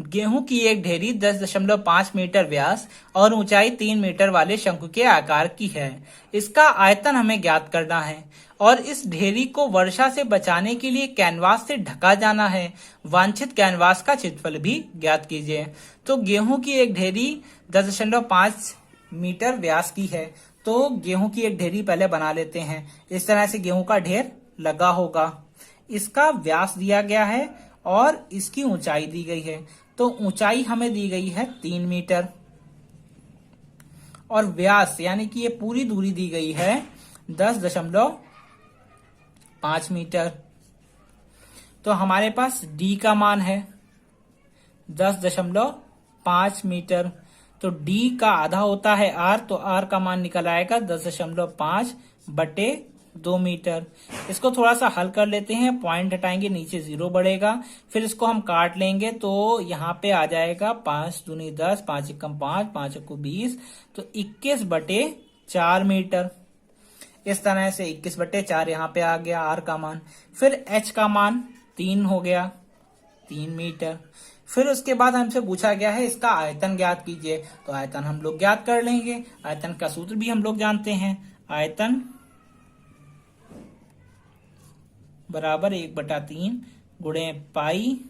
गेहूं की एक ढेरी 10.5 मीटर व्यास और ऊंचाई 3 मीटर वाले शंकु के आकार की है। इसका आयतन हमें ज्ञात करना है और इस ढेरी को वर्षा से बचाने के लिए कैनवास से ढका जाना है। वांछित कैनवास का क्षेत्रफल भी ज्ञात कीजिए। तो गेहूं की एक ढेरी 10.5 मीटर व्यास की है। तो गेहूं की एक ढेरी पहले बना लेते हैं। इस तरह से गेहूं का ढेर लगा होगा। इसका व्यास दिया गया है और इसकी ऊंचाई दी गई है। तो ऊंचाई हमें दी गई है 3 मीटर और व्यास यानी कि ये पूरी दूरी दी गई है 10.5 मीटर। तो हमारे पास d का मान है 10.5 मीटर। तो d का आधा होता है r, तो r का मान निकल आएगा 10.5 बटे 2 मीटर। इसको थोड़ा सा हल कर लेते हैं। पॉइंट हटाएंगे, नीचे 0 बढ़ेगा। फिर इसको हम काट लेंगे तो यहाँ पे आ जाएगा 5 दूनी 10, 5 एकम 5, 5 एकू 20, तो 21 बटे 4 मीटर। इस तरह से 21 बटे 4 यहाँ पे आ गया r का मान। फिर h का मान 3 हो गया, 3 मीटर। फिर उसके बाद हमसे पूछा गया है इसका आयतन ज्ञात कीजिए। तो आयतन हम लोग ज्ञात कर लेंगे। आयतन का सूत्र भी हम लोग जानते हैं। आयतन बराबर 1/3 गुणे पाई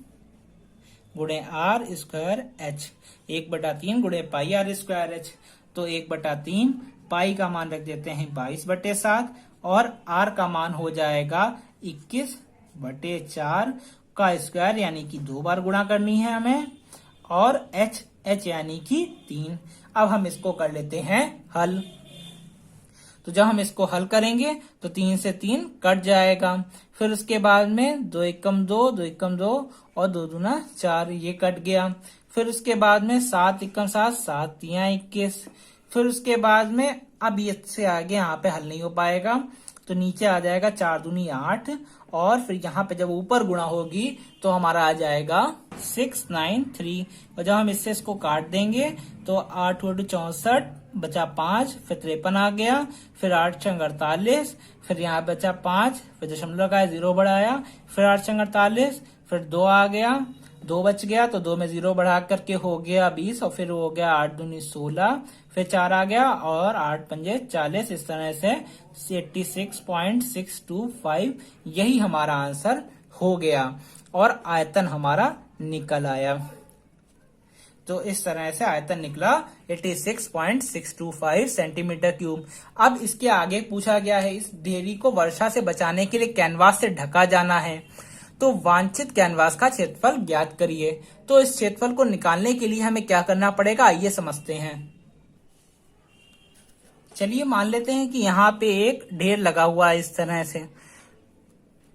गुणे आर स्क्वायर एच। 1/3 गुणे पाई आर स्क्वायर एच। तो 1/3 पाई का मान रख देते हैं 22/7 और आर का मान हो जाएगा 21/4 का स्क्वायर, यानी कि 2 बार गुणा करनी है हमें, और एच यानी कि 3। अब हम इसको कर लेते हैं हल। तो जब हम इसको हल करेंगे तो 3 से 3 कट जाएगा। फिर उसके बाद में 2 एकम 2, 2 एकम 2 और 2 दूना 4, ये कट गया। फिर उसके बाद में 7 एकम 7, 7 तिया 21। फिर उसके बाद में अब इससे आगे यहाँ पे हल नहीं हो पाएगा, तो नीचे आ जाएगा 4 दूनी 8 और फिर यहाँ पे जब ऊपर गुणा होगी तो हमारा आ जाएगा 693। और जब हम इससे इसको काट देंगे तो 8 64 बचा 5, फिर 53 आ गया, फिर 8 छंग 48, फिर यहाँ बचा 5, फिर दशमलव का 0 बढ़ाया, फिर 8 छंग 48, फिर 2 आ गया, 2 बच गया तो 2 में 0 बढ़ा करके हो गया 20 और फिर हो गया 8 दूनी 16, फिर 4 आ गया और 8 पंजे 40। इस तरह से 86.625 यही हमारा आंसर हो गया और आयतन हमारा निकल आया। तो इस तरह से आयतन निकला 86.625 सेंटीमीटर क्यूब। अब इसके आगे पूछा गया है इस ढेरी को वर्षा से बचाने के लिए कैनवास से ढका जाना है, तो वांछित कैनवास का क्षेत्रफल ज्ञात करिए। तो इस क्षेत्रफल को निकालने के लिए हमें क्या करना पड़ेगा, आइए समझते हैं। चलिए मान लेते हैं कि यहाँ पे एक ढेर लगा हुआ है इस तरह से,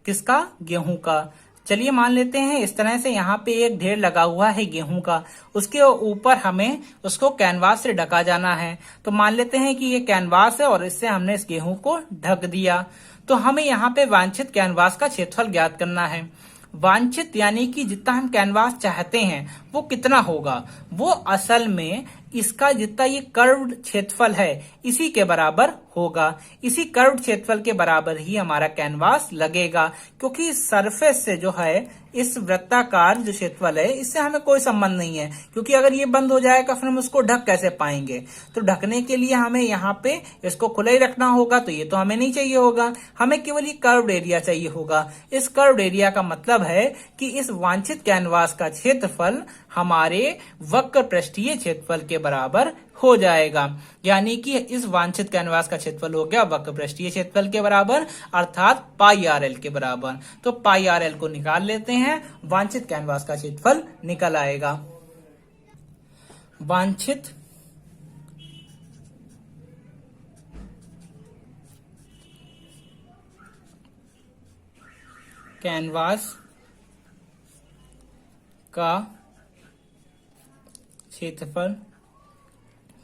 किसका, गेहूं का। चलिए मान लेते हैं इस तरह से यहाँ पे एक ढेर लगा हुआ है गेहूं का, उसके ऊपर हमें उसको कैनवास से ढका जाना है। तो मान लेते हैं कि ये कैनवास है और इससे हमने इस गेहूं को ढक दिया। तो हमें यहाँ पे वांछित कैनवास का क्षेत्रफल ज्ञात करना है। वांछित यानी कि जितना हम कैनवास चाहते हैं वो कितना होगा, वो असल में इसका जितना ये कर्व्ड क्षेत्रफल है इसी के बराबर होगा। इसी कर्व्ड क्षेत्रफल के बराबर ही हमारा कैनवास लगेगा, क्योंकि सरफेस से जो है इस वृत्ताकार जो क्षेत्रफल है इससे हमें कोई संबंध नहीं है, क्योंकि अगर ये बंद हो जाएगा फिर हम उसको ढक कैसे पाएंगे। तो ढकने के लिए हमें यहाँ पे इसको खुला ही रखना होगा, तो ये तो हमें नहीं चाहिए होगा। हमें केवल ये कर्व्ड एरिया चाहिए होगा। इस कर्व्ड एरिया का मतलब है कि इस वांछित कैनवास का क्षेत्रफल हमारे वक्र पृष्ठीय क्षेत्रफल के बराबर हो जाएगा, यानी कि इस वांछित कैनवास का क्षेत्रफल हो गया वक्र पृष्ठीय क्षेत्रफल के बराबर, अर्थात पाई आर एल के बराबर। तो पाई आर एल को निकाल लेते हैं, वांछित कैनवास का क्षेत्रफल निकल आएगा। वांछित कैनवास का क्षेत्रफल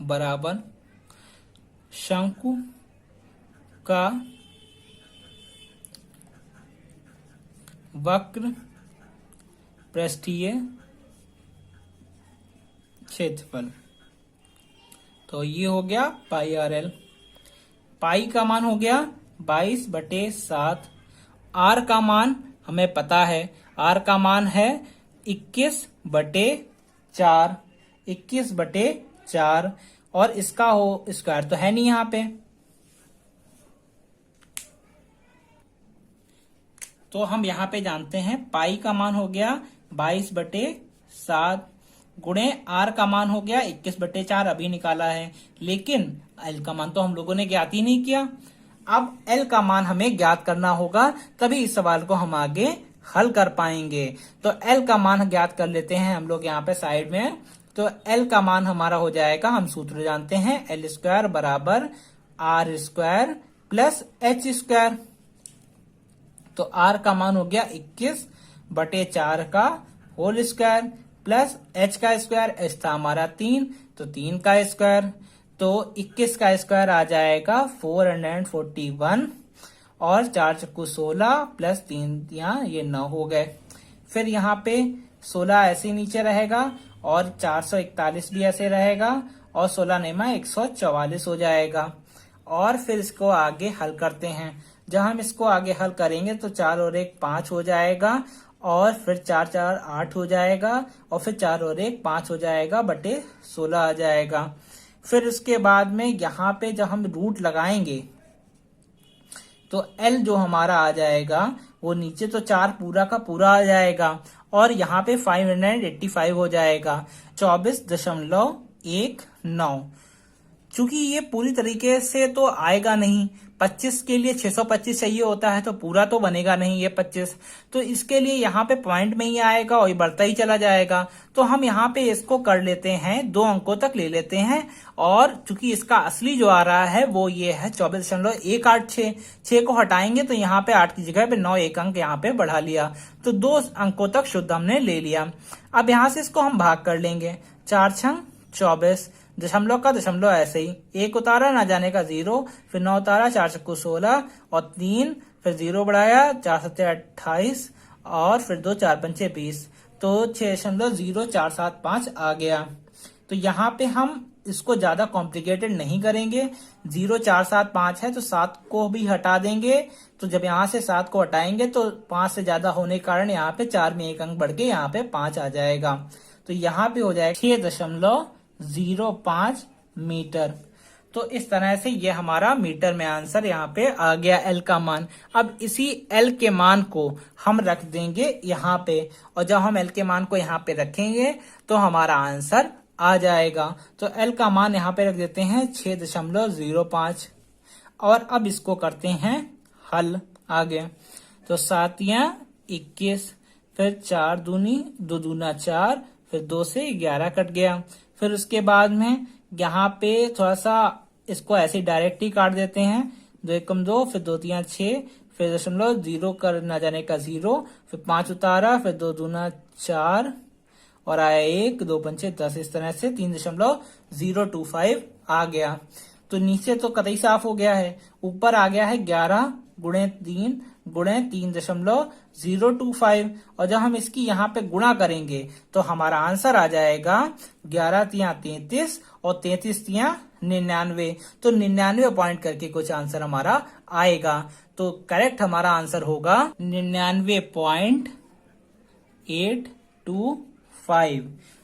बराबर शंकु का वक्र पृष्ठीय क्षेत्रफल। तो ये हो गया पाई आर एल। पाई का मान हो गया 22/7। आर का मान हमें पता है, आर का मान है 21/4। 4, 21/4 और इसका हो स्क्वायर तो है नहीं यहाँ पे, तो हम यहाँ पे जानते हैं पाई का मान हो गया 22/7 गुणे आर का मान हो गया 21/4 अभी निकाला है, लेकिन एल का मान तो हम लोगों ने ज्ञात ही नहीं किया। अब एल का मान हमें ज्ञात करना होगा, तभी इस सवाल को हम आगे हल कर पाएंगे। तो एल का मान ज्ञात कर लेते हैं हम लोग यहाँ पे साइड में। तो एल का मान हमारा हो जाएगा, हम सूत्र जानते हैं, L² बराबर R² प्लस H²। तो आर का मान हो गया 21/4 का होल स्क्वायर प्लस एच का स्क्वायर, एच था हमारा 3 तो 3 का स्क्वायर, तो 21 का स्क्वायर आ जाएगा 441 और 4 चक्कू 16 प्लस 3 यहाँ ये 9 हो गए। फिर यहाँ पे 16 ऐसे ही नीचे रहेगा और 441 भी ऐसे रहेगा और 16 नेमा 144 हो जाएगा। और फिर इसको आगे हल करते हैं। जब हम इसको आगे हल करेंगे तो 4 और 1 5 हो जाएगा और फिर 4 4 8 हो जाएगा और फिर 4 और 1 5 हो जाएगा बटे 16 आ जाएगा। फिर उसके बाद में यहाँ पे जब हम रूट लगाएंगे तो L जो हमारा आ जाएगा वो नीचे तो 4 पूरा का पूरा आ जाएगा और यहाँ पे 585 हो जाएगा 24.19। चूंकि ये पूरी तरीके से तो आएगा नहीं, 25 के लिए 625 चाहिए होता है तो पूरा तो बनेगा नहीं ये 25, तो इसके लिए यहाँ पे पॉइंट में ही आएगा और ये बढ़ता ही चला जाएगा। तो हम यहाँ पे इसको कर लेते हैं, 2 अंकों तक ले लेते हैं और चूंकि इसका असली जो आ रहा है वो ये है 24.186। 6 को हटाएंगे तो यहाँ पे 8 की जगह पे 9 एक अंक यहाँ पे बढ़ा लिया, तो 2 अंकों तक शुद्ध हमने ले लिया। अब यहाँ से इसको हम भाग कर लेंगे, 4 छंग 24, दशमलव का दशमलव ऐसे ही, 1 उतारा ना जाने का 0, फिर 9 उतारा 4 चक्कू 16 और 3 फिर 0 बढ़ाया 4 7 28 और फिर 2 4 5 20, तो 6.0475 आ गया। तो यहाँ पे हम इसको ज्यादा कॉम्प्लिकेटेड नहीं करेंगे, 0.475 है तो 7 को भी हटा देंगे, तो जब यहाँ से 7 को हटाएंगे तो 5 से ज्यादा होने के कारण यहाँ पे 4 में 1 अंक बढ़ के यहाँ पे 5 आ जाएगा। तो यहाँ पे हो जाएगा 6.05 मीटर। तो इस तरह से ये हमारा मीटर में आंसर यहाँ पे आ गया एल का मान। अब इसी एल के मान को हम रख देंगे यहाँ पे और जब हम एल के मान को यहाँ पे रखेंगे तो हमारा आंसर आ जाएगा। तो एल का मान यहाँ पे रख देते हैं 6.05 और अब इसको करते हैं हल आगे। तो 7 या 21, फिर 4 दूनी 2 दूना 4, फिर 2 से 11 कट गया। फिर उसके बाद में यहाँ पे थोड़ा सा इसको ऐसे डायरेक्ट ही काट देते हैं, 2 एकम 2, फिर 2 3 6, फिर दशमलव 0 कर ना जाने का 0, फिर 5 उतारा, फिर 2 दूना 4 और आया 1, 2 पंचे 10, इस तरह से 3.025 आ गया। तो नीचे तो कतई साफ हो गया है, ऊपर आ गया है 11 गुणे 3 गुणे 3.025 और जब हम इसकी यहाँ पे गुणा करेंगे तो हमारा आंसर आ जाएगा 11 तिया 33 और 33 तिया 99। तो 99 पॉइंट करके कुछ आंसर हमारा आएगा। तो करेक्ट हमारा आंसर होगा 99.825।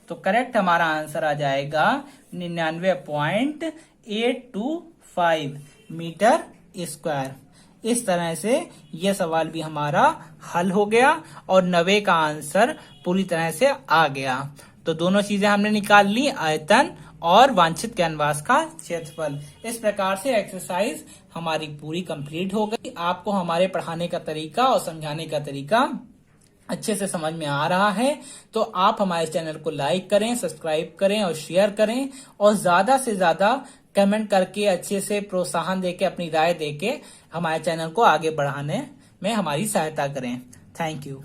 तो करेक्ट हमारा आंसर आ जाएगा 99.825 मीटर स्क्वायर। इस तरह से यह सवाल भी हमारा हल हो गया और 90 का आंसर पूरी तरह से आ गया। तो दोनों चीजें हमने निकाल ली, आयतन और वांछित कैनवास का क्षेत्रफल। इस प्रकार से एक्सरसाइज हमारी पूरी कंप्लीट हो गई। आपको हमारे पढ़ाने का तरीका और समझाने का तरीका अच्छे से समझ में आ रहा है तो आप हमारे चैनल को लाइक करें, सब्सक्राइब करें और शेयर करें और ज्यादा से ज्यादा कमेंट करके अच्छे से प्रोत्साहन देके अपनी राय देके हमारे चैनल को आगे बढ़ाने में हमारी सहायता करें। Thank you.